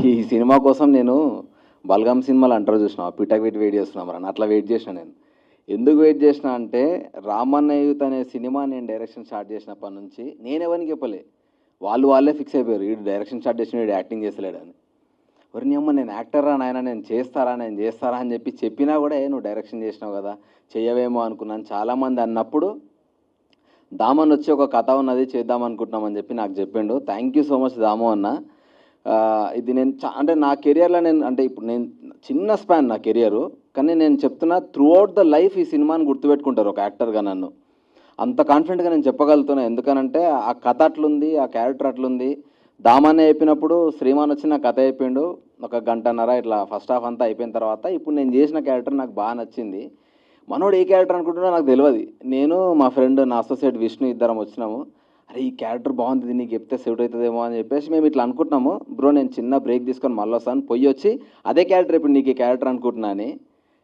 ఈ సినిమా కోసం నేను బల్గం సినిమాలు అంటారు చూసినా పిటక్ వెయిట్ చేస్తున్నాం అని అట్లా వెయిట్ చేసిన నేను. ఎందుకు వెయిట్ చేసిన అంటే రామన్న యూత్ అనే సినిమా నేను డైరెక్షన్ స్టార్ట్ చేసినప్పటి నుంచి నేను ఎవరికి చెప్పలే. వాళ్ళే ఫిక్స్ అయిపోయారు, వీడు డైరెక్షన్ స్టార్ట్ చేసిన వీడు యాక్టింగ్ చేస్తలేడని. ఎవరిని అమ్మ నేను యాక్టరా నాయన, నేను చేస్తారా అని చెప్పినా కూడా నువ్వు డైరెక్షన్ చేసినావు కదా చెయ్యవేమో అనుకున్నాను. చాలామంది అన్నప్పుడు దామన్ వచ్చి ఒక కథ ఉన్నది చేద్దాం అనుకుంటున్నామని చెప్పి నాకు చెప్పిండు. థ్యాంక్ యూ సో మచ్ దాము అన్న. ఇది నేను అంటే నా కెరియర్లో నేను అంటే ఇప్పుడు నేను చిన్న స్పాన్ నా కెరియరు, కానీ నేను చెప్తున్నా త్రూ అవుట్ ద లైఫ్ ఈ సినిమాని గుర్తుపెట్టుకుంటారు ఒక యాక్టర్గా నన్ను. అంత కాన్ఫిడెంట్గా నేను చెప్పగలుగుతున్నా. ఎందుకనంటే ఆ కథ అట్లుంది, ఆ క్యారెక్టర్ అట్లుంది. దామాన్ని అయిపోయినప్పుడు శ్రీమాన్ వచ్చి నా కథ అయిపోయిండు, ఒక గంటన్నర ఇట్లా ఫస్ట్ హాఫ్ అంతా అయిపోయిన తర్వాత ఇప్పుడు నేను చేసిన క్యారెక్టర్ నాకు బాగా నచ్చింది. మనోడు ఏ క్యారెక్టర్ అనుకుంటున్నా నాకు తెలియదు. నేను మా ఫ్రెండ్ నా అసోసియేట్ విష్ణు ఇద్దరం వచ్చినాము. అరే ఈ క్యారెక్టర్ బాగుంది, నీకు చెప్తే సెట్ అవుతుందేమో అని చెప్పేసి మేము ఇట్లా అనుకుంటున్నాము. బ్రో నేను చిన్న బ్రేక్ తీసుకొని మళ్ళీ వస్తాను, పొయ్యి వచ్చి అదే క్యారెక్టర్ ఇప్పుడు నీకు ఈ క్యారెక్టర్ అనుకుంటున్నా అని.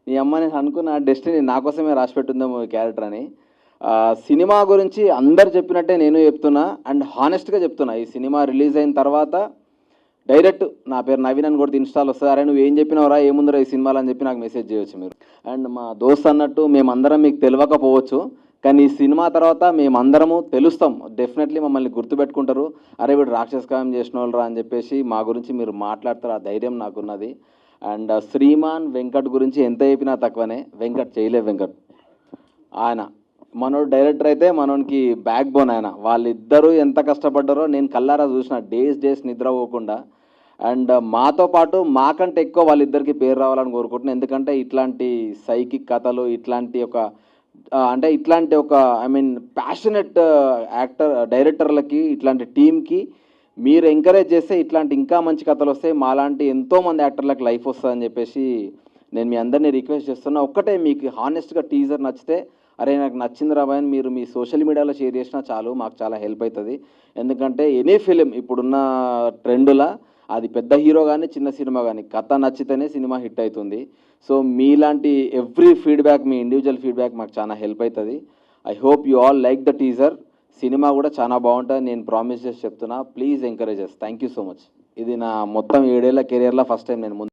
నీ అమ్మ నేను అనుకున్న డెస్టినీ నా కోసమే రాసి పెట్టుందేమో ఈ క్యారెక్టర్ అని. సినిమా గురించి అందరు చెప్పినట్టే నేను చెప్తున్నా అండ్ హానెస్ట్గా చెప్తున్నా. ఈ సినిమా రిలీజ్ అయిన తర్వాత డైరెక్ట్ నా పేరు నవీన్ అని కొడితే ఇన్స్టాల్ వస్తుంది, అరే నువ్వు ఏం చెప్పినావురా ఏముందిరా ఈ సినిమాలు అని చెప్పి నాకు మెసేజ్ చేయొచ్చు మీరు. అండ్ మా దోస్త్ అన్నట్టు మేమందరం మీకు తెలియకపోవచ్చు, కానీ ఈ సినిమా తర్వాత మేమందరము తెలుస్తాం. డెఫినెట్లీ మమ్మల్ని గుర్తుపెట్టుకుంటారు. అరే వీడు రాక్షస కావ్యం చేసిన వాళ్ళరా అని చెప్పేసి మా గురించి మీరు మాట్లాడతారు, ఆ ధైర్యం నాకున్నది. అండ్ శ్రీమాన్ వెంకట్ గురించి ఎంత చెప్పినా తక్కువనే. వెంకట్ వెంకట్ ఆయన మనోడు డైరెక్టర్ అయితే మనోనికి బ్యాక్ బోన్. ఆయన వాళ్ళిద్దరూ ఎంత కష్టపడ్డారో నేను కల్లారా చూసిన, డేస్ నిద్రపోకుండా. అండ్ మాతో పాటు మాకంటే ఎక్కువ వాళ్ళిద్దరికి పేరు రావాలని కోరుకుంటున్నాను. ఎందుకంటే ఇట్లాంటి సైకిక్ కథలు, ఇట్లాంటి ఒక ఐ మీన్ ప్యాషనెట్ డైరెక్టర్లకి, ఇట్లాంటి టీంకి మీరు ఎంకరేజ్ చేస్తే ఇట్లాంటి ఇంకా మంచి కథలు వస్తాయి. మాలాంటి ఎంతోమంది యాక్టర్లకు లైఫ్ వస్తుందని చెప్పేసి నేను మీ అందరినీ రిక్వెస్ట్ చేస్తున్నా. ఒక్కటే మీకు హానెస్ట్గా టీజర్ నచ్చితే అరే నాకు నచ్చింది రాబాయ్ అని మీరు మీ సోషల్ మీడియాలో షేర్ చేసినా చాలు, మాకు చాలా హెల్ప్ అవుతుంది. ఎందుకంటే ఎనీ ఫిలిం ఇప్పుడున్న ట్రెండ్లా అది పెద్ద హీరో కానీ చిన్న సినిమా కానీ కథ నచ్చితేనే సినిమా హిట్ అవుతుంది. సో మీలాంటి ఎవ్రీ ఫీడ్బ్యాక్, మీ ఇండివిజువల్ ఫీడ్బ్యాక్ మాకు చాలా హెల్ప్ అవుతుంది. I hope you all like the teaser. Cinema కూడా చాలా బాగుంటుంది, నేను ప్రామిస్ చేసి చెప్తున్నా. Please encourage us. Thank you so much. ఇది నా మొత్తం 7 ఏళ్ల కెరియర్లో ఫస్ట్ టైం నేను